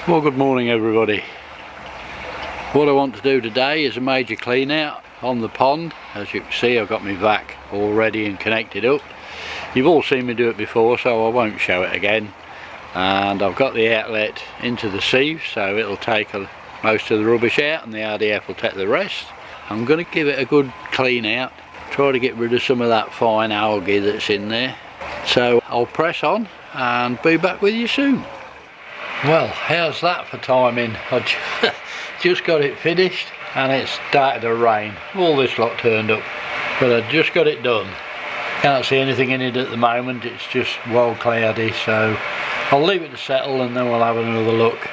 Well, good morning everybody. What I want to do today is a major clean out on the pond. As you can see, I've got my vac all ready and connected up. You've all seen me do it before, so I won't show it again. And I've got the outlet into the sieve, so it'll take most of the rubbish out and the RDF will take the rest. I'm going to give it a good clean out, try to get rid of some of that fine algae that's in there. So I'll press on and be back with you soon. Well, how's that for timing? I just got it finished and it started to rain. All this lot turned up, but I just got it done. Can't see anything in it at the moment, it's just well cloudy, so I'll leave it to settle and then we'll have another look.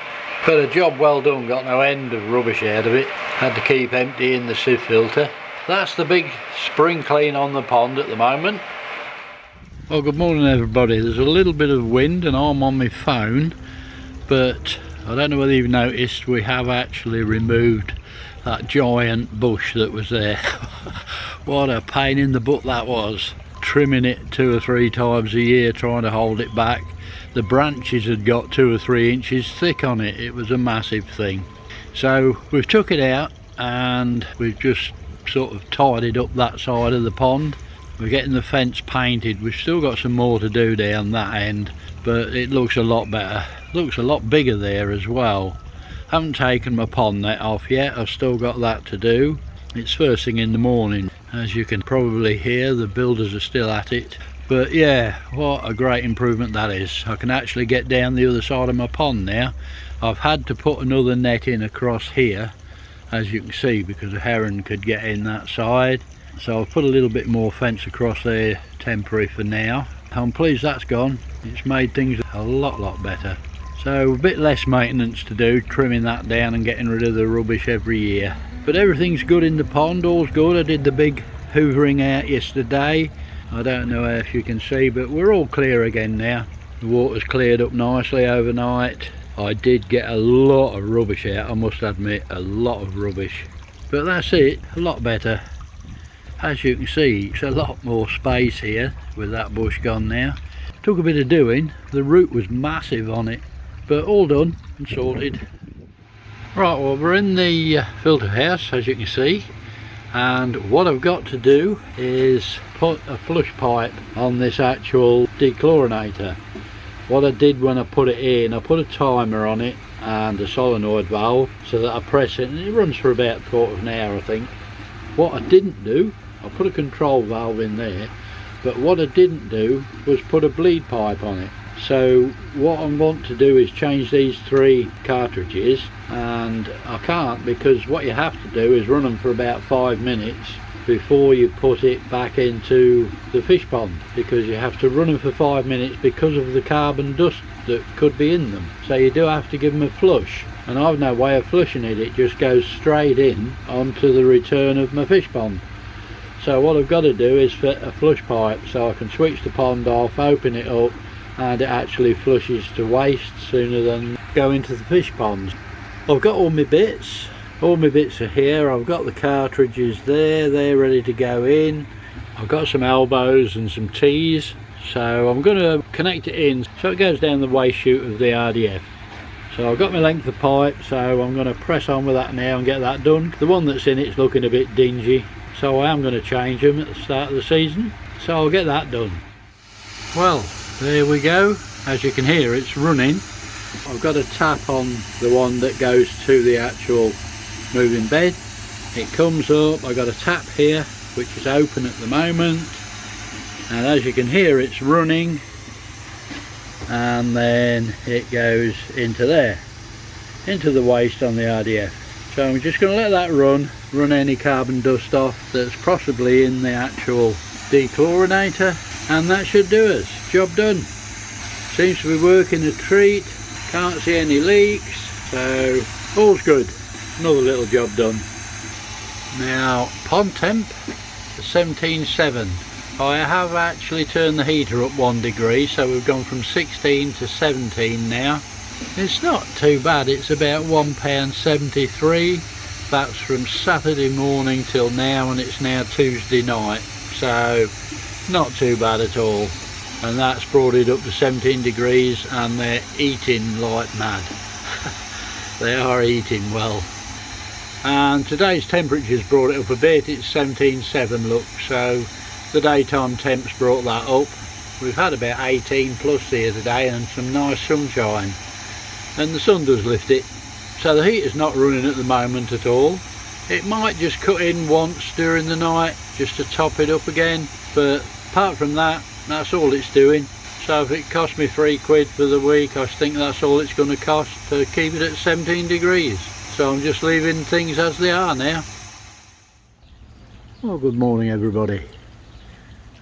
But a job well done, got no end of rubbish out of it. Had to keep emptying the sieve filter. That's the big spring clean on the pond at the moment. Well, good morning everybody. There's a little bit of wind and I'm on my phone, but I don't know whether you've noticed, we have actually removed that giant bush that was there. What a pain in the butt that was, trimming it 2 or 3 times a year trying to hold it back. The branches had got 2 or 3 inches thick on it. It was a massive thing. So we've took it out and we've just sort of tidied up that side of the pond. We're getting the fence painted. We've still got some more to do down that end, but it looks a lot better. Looks a lot bigger there as well. Haven't taken my pond net off yet, I've still got that to do. It's first thing in the morning. As you can probably hear, the builders are still at it. But yeah, what a great improvement that is. I can actually get down the other side of my pond now. I've had to put another net in across here, as you can see, because a heron could get in that side. So I've put a little bit more fence across there, temporary for now. I'm pleased that's gone. It's made things a lot better. So a bit less maintenance to do, trimming that down and getting rid of the rubbish every year. But everything's good in the pond, all's good. I did the big hoovering out yesterday. I don't know if you can see, but we're all clear again now. The water's cleared up nicely overnight. I did get a lot of rubbish out, I must admit, a lot of rubbish. But that's it, a lot better. As you can see, it's a lot more space here with that bush gone now. Took a bit of doing, the root was massive on it, but all done and sorted. Right, well, we're in the filter house, as you can see, and what I've got to do is put a flush pipe on this actual dechlorinator. What I did when I put it in, I put a timer on it and a solenoid valve so that I press it and it runs for about a quarter of an hour, I think. What I didn't do, I put a control valve in there, but what I didn't do was put a bleed pipe on it. So what I want to do is change these 3 cartridges, and I can't, because what you have to do is run them for about 5 minutes before you put it back into the fish pond, because you have to run them for 5 minutes because of the carbon dust that could be in them. So you do have to give them a flush, and I've no way of flushing it. It just goes straight in onto the return of my fish pond. So what I've got to do is fit a flush pipe so I can switch the pond off, open it up, and it actually flushes to waste sooner than go into the fish ponds. I've got all my bits are here. I've got the cartridges there, they're ready to go in. I've got some elbows and some T's, so I'm going to connect it in so it goes down the waste chute of the RDF. So I've got my length of pipe, so I'm going to press on with that now and get that done. The one that's in it's looking a bit dingy, so I am going to change them at the start of the season, so I'll get that done. Well, there we go. As you can hear, it's running. I've got a tap on the one that goes to the actual moving bed. It comes up, I've got a tap here which is open at the moment, and as you can hear, it's running, and then it goes into there, into the waste on the RDF. So I'm just going to let that run any carbon dust off that's possibly in the actual dechlorinator, and that should do us. Job done. Seems to be working a treat. Can't see any leaks, so all's good. Another little job done. Now, pond temp is 17.7. I have actually turned the heater up 1 degree, so we've gone from 16 to 17 now. It's not too bad, it's about £1.73. That's from Saturday morning till now, and it's now Tuesday night, so not too bad at all. And that's brought it up to 17 degrees, and they're eating like mad. They are eating well. And today's temperature's brought it up a bit. It's 17.7 look, so the daytime temps brought that up. We've had about 18 plus here today and some nice sunshine, and the sun does lift it, so the heater's not running at the moment at all. It might just cut in once during the night just to top it up again, but apart from that, that's all it's doing. So if it cost me £3 for the week, I think that's all it's going to cost to keep it at 17 degrees. So I'm just leaving things as they are now. Well, good morning everybody.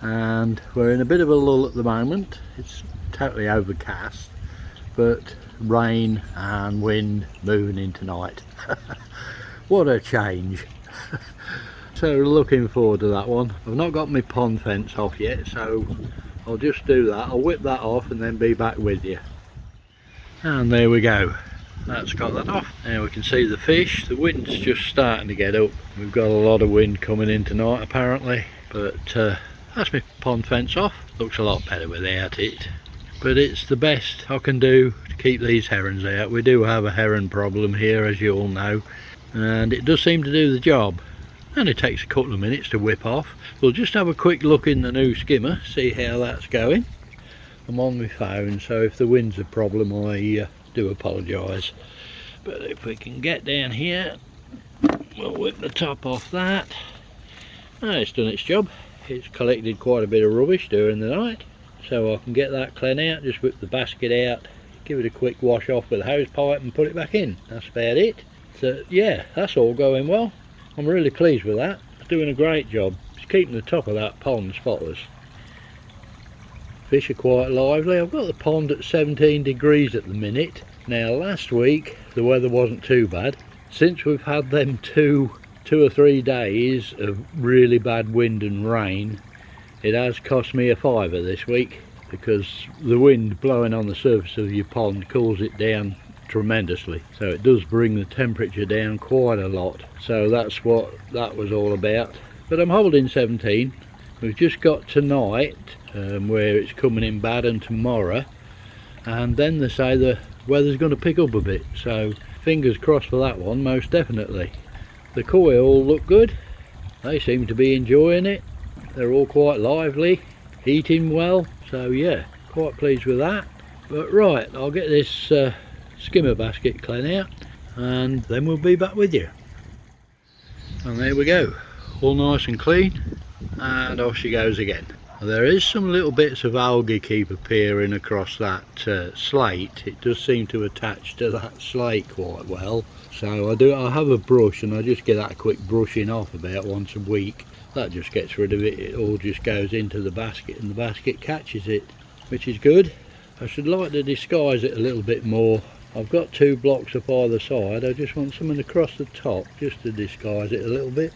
And we're in a bit of a lull at the moment. It's totally overcast, but rain and wind moving in tonight. What a change. So looking forward to that one. I've not got my pond fence off yet, so I'll just do that. I'll whip that off and then be back with you. And there we go. That's got that off. Now we can see the fish. The wind's just starting to get up. We've got a lot of wind coming in tonight apparently, but that's my pond fence off. Looks a lot better without it, but it's the best I can do to keep these herons out. We do have a heron problem here, as you all know, and it does seem to do the job. And it takes a couple of minutes to whip off. We'll just have a quick look in the new skimmer, see how that's going. I'm on my phone, so if the wind's a problem I do apologise. But if we can get down here, we'll whip the top off that. It's done its job. It's collected quite a bit of rubbish during the night, so I can get that clean out. Just whip the basket out, give it a quick wash off with a hose pipe and put it back in. That's about it. So yeah, that's all going well. I'm really pleased with that. It's doing a great job. It's keeping the top of that pond spotless. Fish are quite lively. I've got the pond at 17 degrees at the minute. Now last week the weather wasn't too bad. Since we've had them two or 3 days of really bad wind and rain, it has cost me a fiver this week, because the wind blowing on the surface of your pond cools it down tremendously, so it does bring the temperature down quite a lot. So that's what that was all about. But I'm holding 17. We've just got tonight where it's coming in bad, and tomorrow, and then they say the weather's going to pick up a bit, so fingers crossed for that one, most definitely. The koi all look good. They seem to be enjoying it. They're all quite lively, eating well, so yeah, quite pleased with that. But right, I'll get this skimmer basket clean out and then we'll be back with you. And there we go, all nice and clean, and off she goes again. There is some little bits of algae keep appearing across that slate. It does seem to attach to that slate quite well, so I have a brush and I just get that quick brushing off about once a week. That just gets rid of it. It all just goes into the basket and the basket catches it, which is good. I should like to disguise it a little bit more. I've got 2 blocks up either side. I just want something across the top just to disguise it a little bit,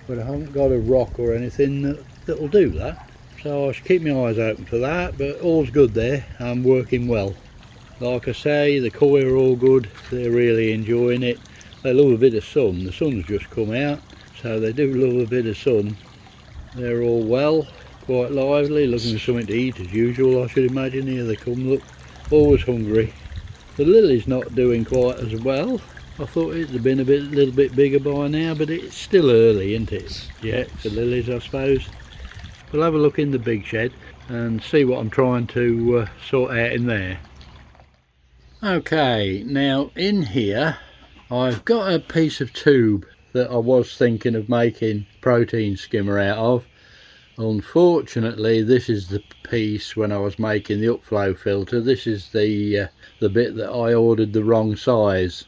but I haven't got a rock or anything that'll do that. So I should keep my eyes open for that, but all's good there. I'm working well. Like I say, the koi are all good. They're really enjoying it. They love a bit of sun. The sun's just come out, so they do love a bit of sun. They're all well, quite lively, looking for something to eat as usual, I should imagine. Here they come, look, always hungry. The lily's not doing quite as well. I thought it'd have been a little bit bigger by now, but it's still early, isn't it? Yeah, the lilies, I suppose. We'll have a look in the big shed and see what I'm trying to sort out in there. Okay, now in here I've got a piece of tube that I was thinking of making protein skimmer out of. Unfortunately, this is the piece when I was making the upflow filter. This is the bit that I ordered the wrong size.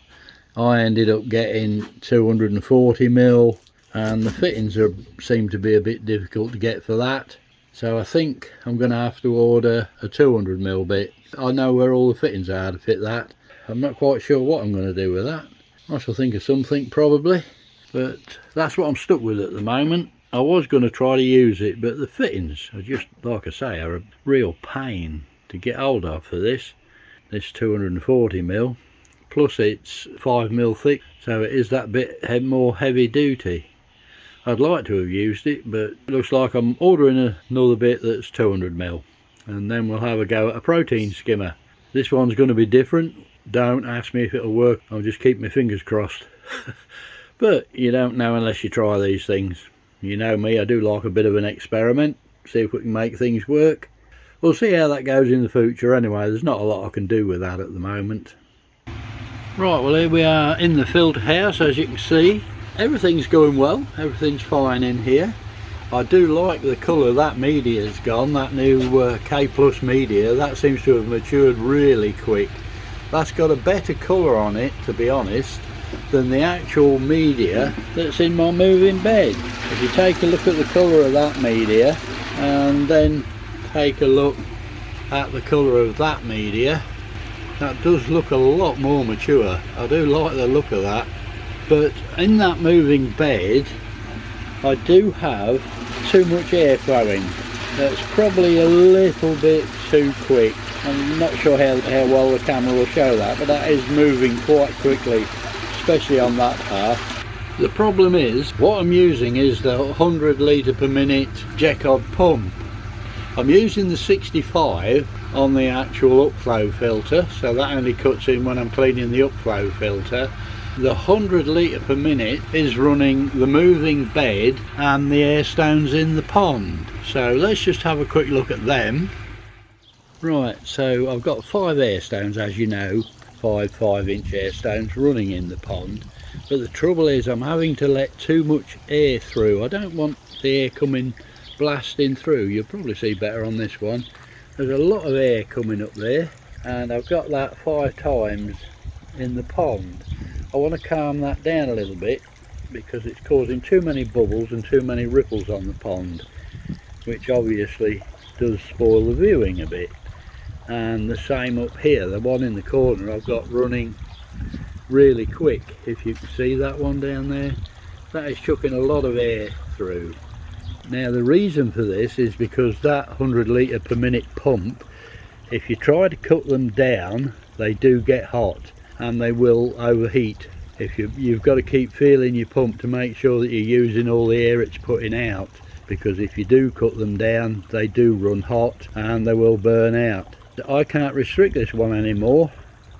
I ended up getting 240mm, and the fittings seem to be a bit difficult to get for that. So I think I'm going to have to order a 200mm bit. I know where all the fittings are to fit that. I'm not quite sure what I'm going to do with that. I shall think of something probably, but that's what I'm stuck with at the moment. I was going to try to use it, but the fittings are just, like I say, are a real pain to get hold of for this 240mm, plus it's 5mm thick, so it is that bit more heavy duty. I'd like to have used it, but it looks like I'm ordering another bit that's 200mm, and then we'll have a go at a protein skimmer. This one's going to be different. Don't ask me if it'll work, I'll just keep my fingers crossed. But you don't know unless you try these things. You know me, I do like a bit of an experiment, see if we can make things work. We'll see how that goes in the future anyway. There's not a lot I can do with that at the moment. Right, well here we are in the filter house. As you can see, everything's going well, everything's fine in here. I do like the colour that media's gone, that new K Plus media. That seems to have matured really quick. That's got a better colour on it, to be honest, than the actual media that's in my moving bed. If you take a look at the colour of that media and then take a look at the colour of that media, that does look a lot more mature. I do like the look of that. But in that moving bed I do have too much air flowing. That's probably a little bit too quick. I'm not sure how well the camera will show that, but that is moving quite quickly, especially on that part. The problem is, what I'm using is the 100 litre per minute Jacobs pump. I'm using the 65 on the actual upflow filter, so that only cuts in when I'm cleaning the upflow filter. The 100 litre per minute is running the moving bed and the air stones in the pond. So let's just have a quick look at them. Right, so I've got 5 air stones, as you know, 5 5-inch air stones running in the pond. But the trouble is I'm having to let too much air through. I don't want the air coming blasting through. You'll probably see better on this one. There's a lot of air coming up there, and I've got that 5 times in the pond. I want to calm that down a little bit because it's causing too many bubbles and too many ripples on the pond, which obviously does spoil the viewing a bit. And the same up here, the one in the corner I've got running really quick. If you can see that one down there, that is chucking a lot of air through. Now the reason for this is because that 100 litre per minute pump, if you try to cut them down, they do get hot and they will overheat. If you've got to keep feeling your pump to make sure that you're using all the air it's putting out, because if you do cut them down, they do run hot and they will burn out. I can't restrict this one anymore.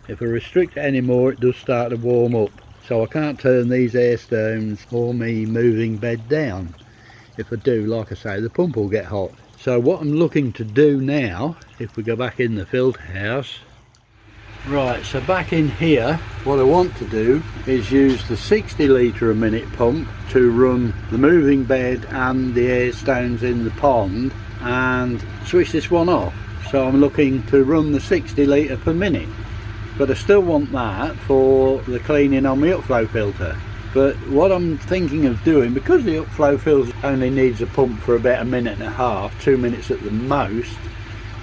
If I restrict it anymore, it does start to warm up, so I can't turn these air stones or me moving bed down. If I do, like I say, the pump will get hot. So what I'm looking to do now, if we go back in the filter house, right, so back in here, what I want to do is use the 60 litre a minute pump to run the moving bed and the air stones in the pond, and switch this one off. So I'm looking to run the 60 litre per minute, but I still want that for the cleaning on my upflow filter. But what I'm thinking of doing, because the upflow filter only needs a pump for about 1.5 minutes, 2 minutes at the most,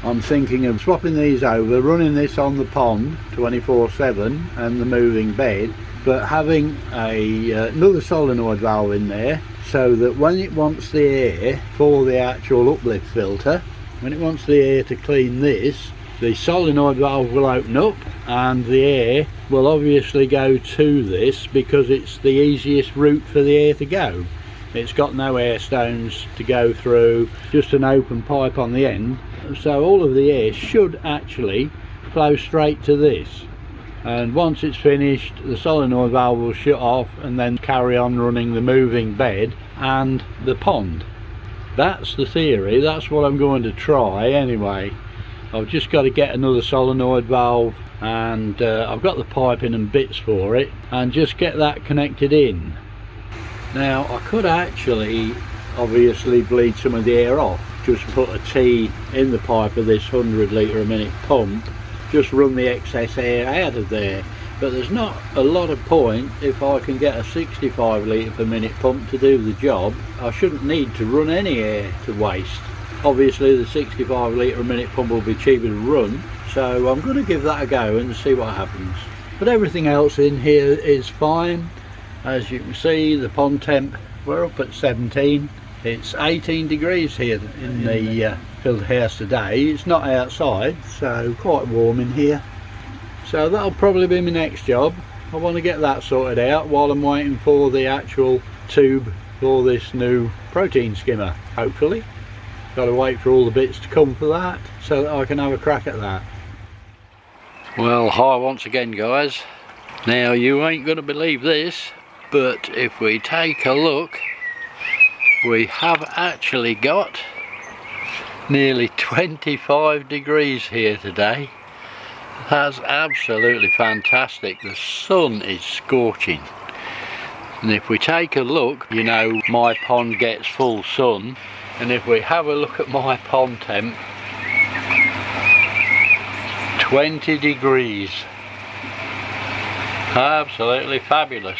I'm thinking of swapping these over, running this on the pond 24/7 and the moving bed, but having another solenoid valve in there, so that when it wants the air for the actual uplift filter, when it wants the air to clean this, the solenoid valve will open up and the air will obviously go to this, because it's the easiest route for the air to go. It's got no air stones to go through, just an open pipe on the end, so all of the air should actually flow straight to this, and once it's finished the solenoid valve will shut off and then carry on running the moving bed and the pond. That's the theory, that's what I'm going to try anyway. I've just got to get another solenoid valve, and I've got the piping and bits for it, and just get that connected in. Now I could actually obviously bleed some of the air off, just put a T in the pipe of this 100 litre a minute pump, just run the excess air out of there, but there's not a lot of point. If I can get a 65 litre per minute pump to do the job, I shouldn't need to run any air to waste. Obviously the 65 litre a minute pump will be cheaper to run, so I'm going to give that a go and see what happens. But everything else in here is fine. As you can see, the pond temp, we're up at 17. It's 18 degrees here in the filter house today. It's not outside, so quite warm in here. So that'll probably be my next job. I want to get that sorted out while I'm waiting for the actual tube for this new protein skimmer, hopefully. Got to wait for all the bits to come for that, so that I can have a crack at that. Well, hi once again guys. Now you ain't gonna believe this, but if we take a look, we have actually got nearly 25 degrees here today. That's absolutely fantastic. The sun is scorching. And if we take a look, you know my pond gets full sun, and if we have a look at my pond temp, 20 degrees. Absolutely fabulous.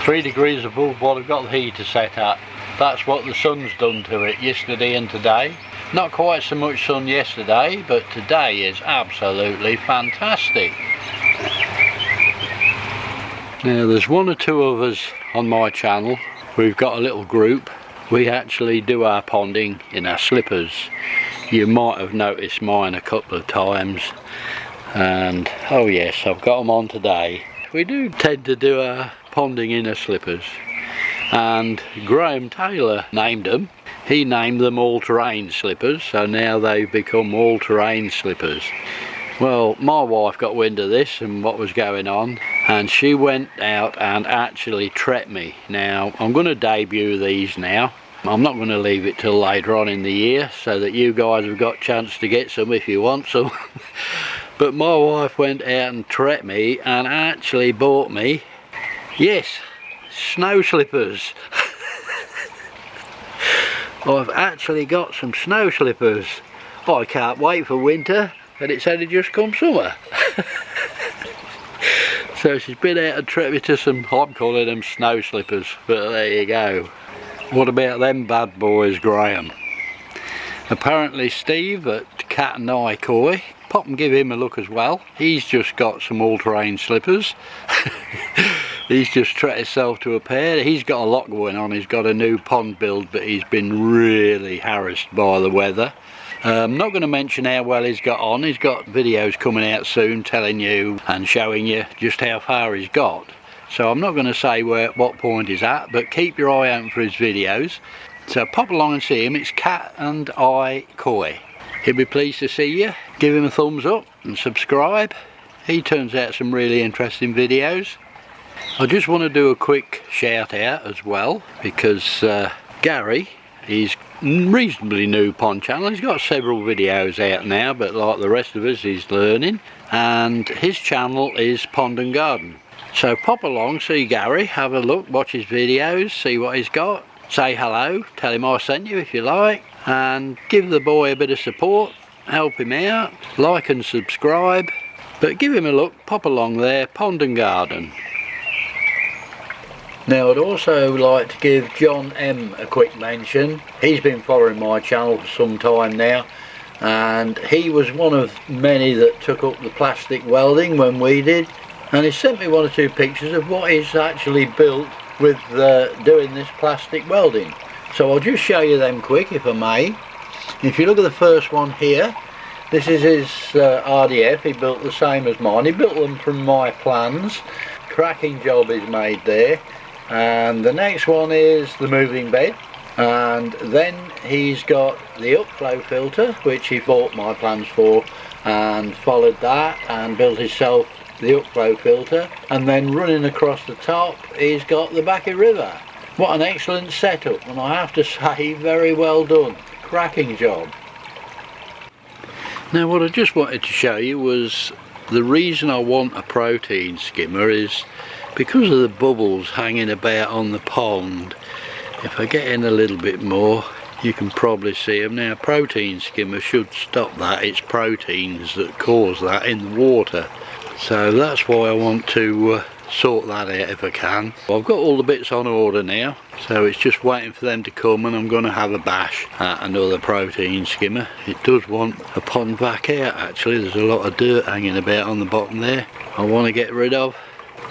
3 degrees above what I've got the heater set at. That's what the sun's done to it yesterday and today. Not quite so much sun yesterday, but today is absolutely fantastic. Now there's one or two of us on my channel. We've got a little group. We actually do our ponding in our slippers. You might have noticed mine a couple of times, and oh yes, I've got them on today. We do tend to do our ponding in our slippers, and Graham Taylor named them. He named them all-terrain slippers, so now they've become all-terrain slippers. Well, my wife got wind of this and what was going on, and she went out and actually trepped me. Now I'm going to debut these now. I'm not going to leave it till later on in the year so that you guys have got a chance to get some if you want some. But my wife went out and trepped me and actually bought me, yes, snow slippers. I've actually got some snow slippers. I can't wait for winter, and it's only just come summer. So she's been out and treated me to some, I'm calling them snow slippers, but there you go. What about them bad boys, Graham? Apparently Steve at Cat and Eye Koi, pop and give him a look as well. He's just got some all-terrain slippers. He's just treated himself to a pair. He's got a lot going on. He's got a new pond build, but he's been really harassed by the weather. I'm not going to mention how well he's got on. He's got videos coming out soon telling you and showing you just how far he's got. So I'm not going to say what point he's at, but keep your eye out for his videos. So pop along and see him. It's Cat and Eye Koi. He'll be pleased to see you. Give him a thumbs up and subscribe. He turns out some really interesting videos. I just want to do a quick shout out as well, because Gary, he's reasonably new pond channel. He's got several videos out now, but like the rest of us, he's learning, and his channel is Pond and Garden. So pop along, see Gary, have a look, watch his videos, see what he's got, say hello, tell him I sent you if you like, and give the boy a bit of support, help him out, like and subscribe, but give him a look, pop along there, Pond and Garden. Now I'd also like to give John M a quick mention. He's been following my channel for some time now, and he was one of many that took up the plastic welding when we did, and he sent me one or two pictures of what he's actually built with doing this plastic welding. So I'll just show you them quick if I may. If you look at the first one here, this is his RDF. He built the same as mine. He built them from my plans. Cracking job is made there. And the next one is the moving bed, and then he's got the upflow filter, which he bought my plans for and followed that and built himself the upflow filter, and then running across the top he's got the Backy River. What an excellent setup, and I have to say, very well done, cracking job. Now what I just wanted to show you was the reason I want a protein skimmer is because of the bubbles hanging about on the pond. If I get in a little bit more, you can probably see them. Now, protein skimmer should stop that. It's proteins that cause that in the water. So that's why I want to sort that out if I can. I've got all the bits on order now, so it's just waiting for them to come, and I'm going to have a bash at another protein skimmer. It does want a pond vac out actually. There's a lot of dirt hanging about on the bottom there I want to get rid of.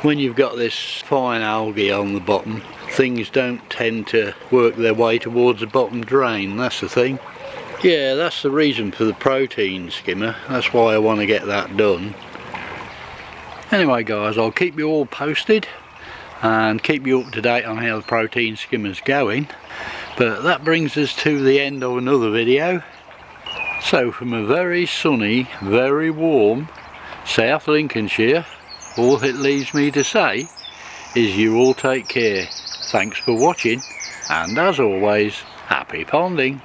When you've got this fine algae on the bottom, things don't tend to work their way towards the bottom drain, that's the thing. Yeah, that's the reason for the protein skimmer. That's why I want to get that done. Anyway guys, I'll keep you all posted and keep you up to date on how the protein skimmer's going. But that brings us to the end of another video. So from a very sunny, very warm South Lincolnshire, all it leaves me to say is you all take care. Thanks for watching, and as always, happy ponding.